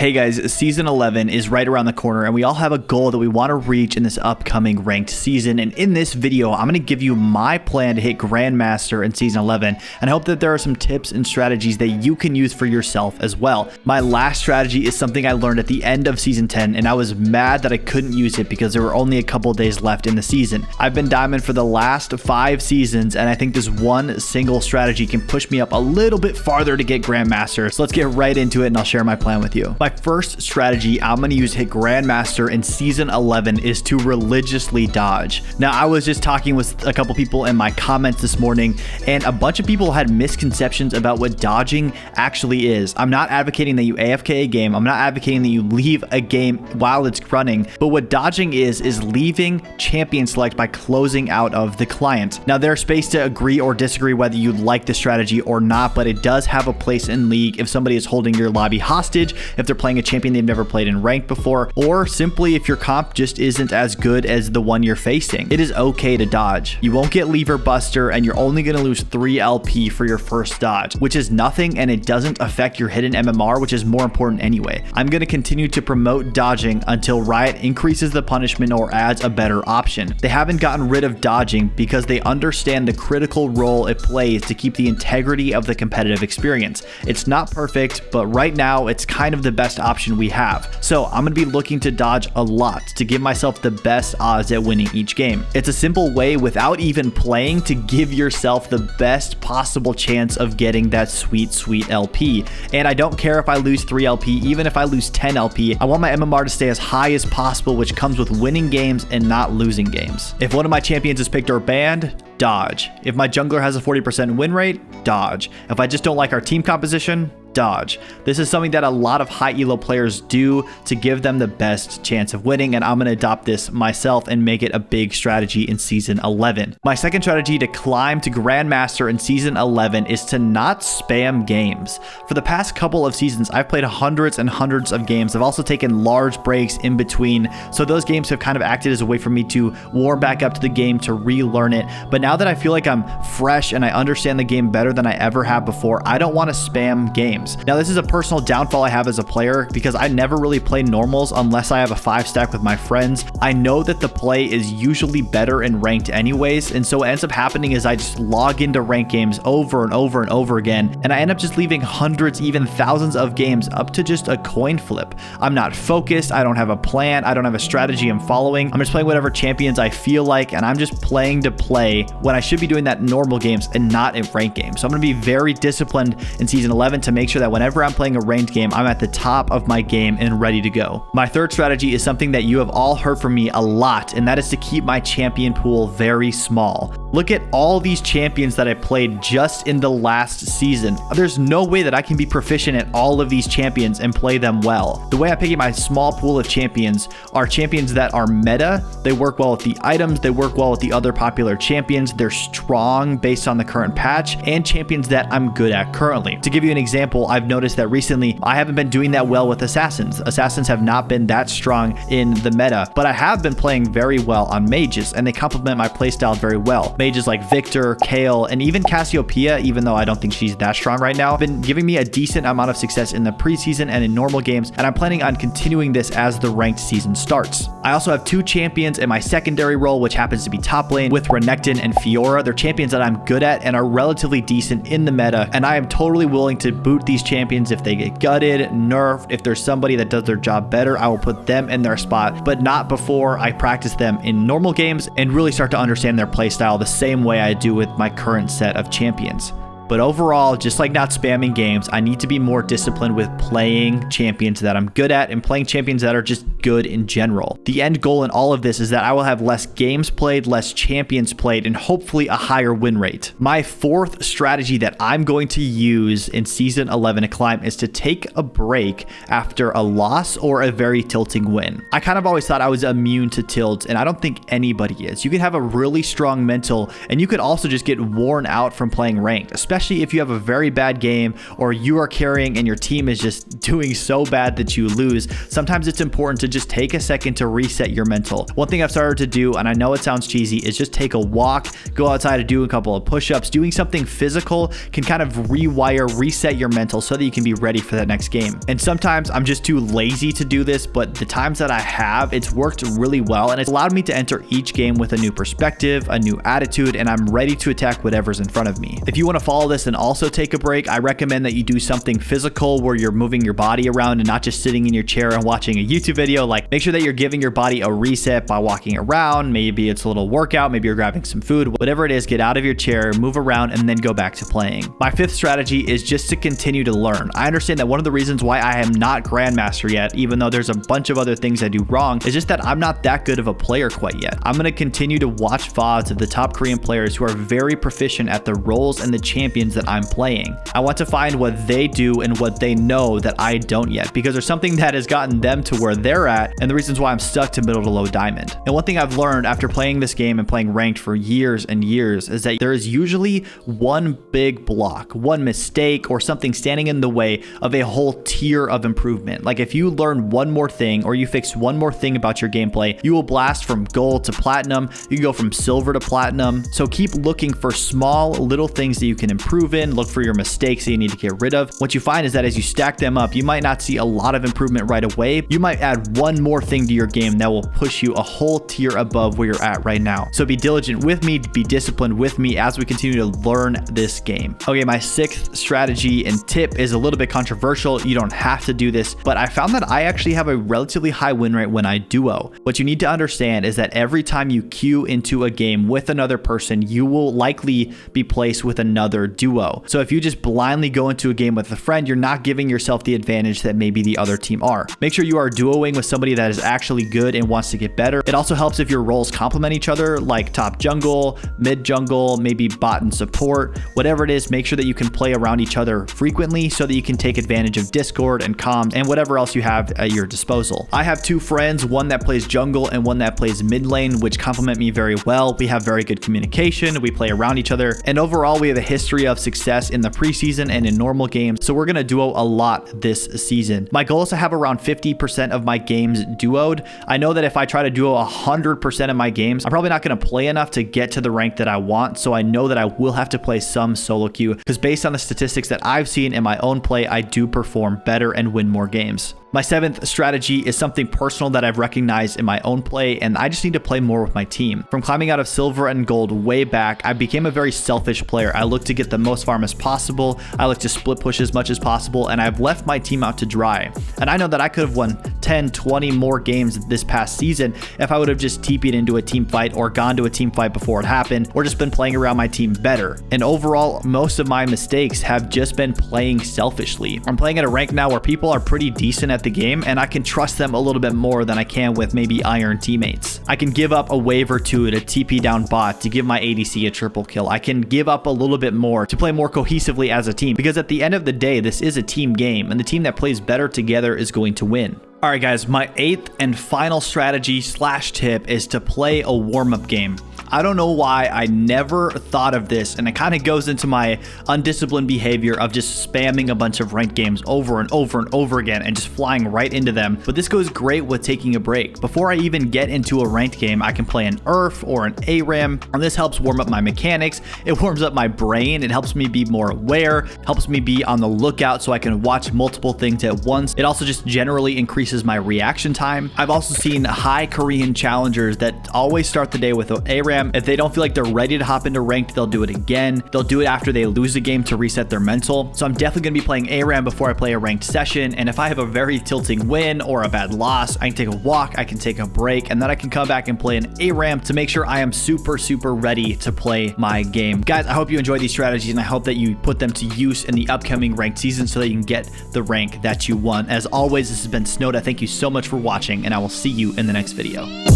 Hey guys, Season 11 is right around the corner and we all have a goal that we want to reach in this upcoming ranked season. And in this video, I'm going to give you my plan to hit Grandmaster in Season 11 and I hope that there are some tips and strategies that you can use for yourself as well. My last strategy is something I learned at the end of Season 10 and I was mad that I couldn't use it because there were only a couple days left in the season. I've been Diamond for the last 5 seasons and I think this one single strategy can push me up a little bit farther to get Grandmaster. So let's get right into it and I'll share my plan with you. My first strategy I'm going to use to hit Grandmaster in Season 11 is to religiously dodge. Now, I was just talking with a couple people in my comments this morning, and a bunch of people had misconceptions about what dodging actually is. I'm not advocating that you AFK a game. I'm not advocating that you leave a game while it's running, but what dodging is leaving champion select by closing out of the client. Now, there's space to agree or disagree whether you like the strategy or not, but it does have a place in League if somebody is holding your lobby hostage, if they're playing a champion they've never played in ranked before, or simply if your comp just isn't as good as the one you're facing. It is okay to dodge. You won't get lever buster and you're only going to lose 3 LP for your first dodge, which is nothing and it doesn't affect your hidden MMR, which is more important anyway. I'm going to continue to promote dodging until Riot increases the punishment or adds a better option. They haven't gotten rid of dodging because they understand the critical role it plays to keep the integrity of the competitive experience. It's not perfect, but right now it's kind of the best option we have. So I'm going to be looking to dodge a lot to give myself the best odds at winning each game. It's a simple way without even playing to give yourself the best possible chance of getting that sweet LP. And I don't care if I lose 3 LP, even if I lose 10 LP, I want my MMR to stay as high as possible, which comes with winning games and not losing games. If one of my champions is picked or banned, dodge. If my jungler has a 40% win rate, dodge. If I just don't like our team composition, dodge. This is something that a lot of high elo players do to give them the best chance of winning, and I'm going to adopt this myself and make it a big strategy in Season 11. My second strategy to climb to Grandmaster in Season 11 is to not spam games. For the past couple of seasons, I've played hundreds and hundreds of games. I've also taken large breaks in between, so those games have kind of acted as a way for me to warm back up to the game, to relearn it. But now that I feel like I'm fresh and I understand the game better than I ever have before, I don't want to spam games. Now, this is a personal downfall I have as a player because I never really play normals unless I have a 5-stack with my friends. I know that the play is usually better in ranked anyways, and so what ends up happening is I just log into ranked games over and over and over again, and I end up just leaving hundreds, even thousands of games up to just a coin flip. I'm not focused, I don't have a plan, I don't have a strategy I'm following. I'm just playing whatever champions I feel like, and I'm just playing to play when I should be doing that in normal games and not in ranked games. So I'm going to be very disciplined in Season 11 to make sure that whenever I'm playing a ranked game, I'm at the top of my game and ready to go. My third strategy is something that you have all heard from me a lot, and that is to keep my champion pool very small. Look at all these champions that I played just in the last season. There's no way that I can be proficient at all of these champions and play them well. The way I pick my small pool of champions are champions that are meta, they work well with the items, they work well with the other popular champions, they're strong based on the current patch, and champions that I'm good at currently. To give you an example, I've noticed that recently I haven't been doing that well with assassins. Assassins have not been that strong in the meta, but I have been playing very well on mages and they complement my playstyle very well. Mages like Victor, Kale, and even Cassiopeia, even though I don't think she's that strong right now, have been giving me a decent amount of success in the preseason and in normal games, and I'm planning on continuing this as the ranked season starts. I also have 2 champions in my secondary role, which happens to be top lane with Renekton and Fiora. They're champions that I'm good at and are relatively decent in the meta, and I am totally willing to boot these champions if they get gutted, nerfed. If there's somebody that does their job better, I will put them in their spot, but not before I practice them in normal games and really start to understand their playstyle the same way I do with my current set of champions. But overall, just like not spamming games, I need to be more disciplined with playing champions that I'm good at and playing champions that are just good in general. The end goal in all of this is that I will have less games played, less champions played, and hopefully a higher win rate. My fourth strategy that I'm going to use in Season 11 to climb is to take a break after a loss or a very tilting win. I kind of always thought I was immune to tilts, and I don't think anybody is. You can have a really strong mental, and you could also just get worn out from playing ranked, especially especially if you have a very bad game or you are carrying and your team is just doing so bad that you lose. Sometimes it's important to just take a second to reset your mental. One thing I've started to do, and I know it sounds cheesy, is just take a walk, go outside and do a couple of push-ups. Doing something physical can kind of reset your mental so that you can be ready for that next game. And sometimes I'm just too lazy to do this, but the times that I have, it's worked really well, and it's allowed me to enter each game with a new perspective, a new attitude, and I'm ready to attack whatever's in front of me. If you want to follow this and also take a break, I recommend that you do something physical where you're moving your body around and not just sitting in your chair and watching a YouTube video. Like, make sure that you're giving your body a reset by walking around. Maybe it's a little workout, maybe you're grabbing some food, whatever it is, get out of your chair, move around, and then go back to playing. My fifth strategy is just to continue to learn. I understand that one of the reasons why I am not Grandmaster yet, even though there's a bunch of other things I do wrong, is just that I'm not that good of a player quite yet. I'm going to continue to watch VODs of the top Korean players who are very proficient at the roles and the champions that I'm playing. I want to find what they do and what they know that I don't yet, because there's something that has gotten them to where they're at and the reasons why I'm stuck to middle to low diamond. And one thing I've learned after playing this game and playing ranked for years and years is that there is usually one big block, one mistake, or something standing in the way of a whole tier of improvement. Like, if you learn one more thing or you fix one more thing about your gameplay, you will blast from gold to platinum. You can go from silver to platinum. So keep looking for small little things that you can improve in. Look for your mistakes that you need to get rid of. What you find is that as you stack them up, you might not see a lot of improvement right away. You might add one more thing to your game that will push you a whole tier above where you're at right now. So be diligent with me, be disciplined with me as we continue to learn this game. Okay, my sixth strategy and tip is a little bit controversial. You don't have to do this, but I found that I actually have a relatively high win rate when I duo. What you need to understand is that every time you queue into a game with another person, you will likely be placed with another duo. So if you just blindly go into a game with a friend, you're not giving yourself the advantage that maybe the other team are. Make sure you are duoing with somebody that is actually good and wants to get better. It also helps if your roles complement each other, like top jungle, mid jungle, maybe bot and support, whatever it is. Make sure that you can play around each other frequently so that you can take advantage of Discord and comms and whatever else you have at your disposal. I have two friends, one that plays jungle and one that plays mid lane, which complement me very well. We have very good communication, we play around each other, and overall we have a history of success in the preseason and in normal games, so we're going to duo a lot this season. My goal is to have around 50% of my games duoed. I know that if I try to duo 100% of my games, I'm probably not going to play enough to get to the rank that I want, so I know that I will have to play some solo queue, because based on the statistics that I've seen in my own play, I do perform better and win more games. My seventh strategy is something personal that I've recognized in my own play, and I just need to play more with my team. From climbing out of silver and gold way back, I became a very selfish player. I look to get the most farm as possible. I like to split push as much as possible, and I've left my team out to dry. And I know that I could have won 10, 20 more games this past season if I would have just TP'd into a team fight or gone to a team fight before it happened, or just been playing around my team better. And overall, most of my mistakes have just been playing selfishly. I'm playing at a rank now where people are pretty decent at the game, and I can trust them a little bit more than I can with maybe iron teammates. I can give up a wave or two to TP down bot to give my ADC a triple kill. I can give up a little bit more to play more cohesively as a team, because at the end of the day, this is a team game, and the team that plays better together is going to win. All right, guys, my eighth and final strategy / tip is to play a warm-up game. I don't know why I never thought of this, and it kind of goes into my undisciplined behavior of just spamming a bunch of ranked games over and over and over again and just flying right into them. But this goes great with taking a break. Before I even get into a ranked game, I can play an URF or an ARAM, and this helps warm up my mechanics. It warms up my brain. It helps me be more aware, helps me be on the lookout so I can watch multiple things at once. It also just generally increases my reaction time. I've also seen high Korean challengers that always start the day with an ARAM. If they don't feel like they're ready to hop into ranked, they'll do it again. They'll do it after they lose a game to reset their mental. So I'm definitely going to be playing ARAM before I play a ranked session. And if I have a very tilting win or a bad loss, I can take a walk, I can take a break, and then I can come back and play an ARAM to make sure I am super ready to play my game. Guys, I hope you enjoyed these strategies, and I hope that you put them to use in the upcoming ranked season so that you can get the rank that you want. As always, this has been Snowta. Thank you so much for watching, and I will see you in the next video.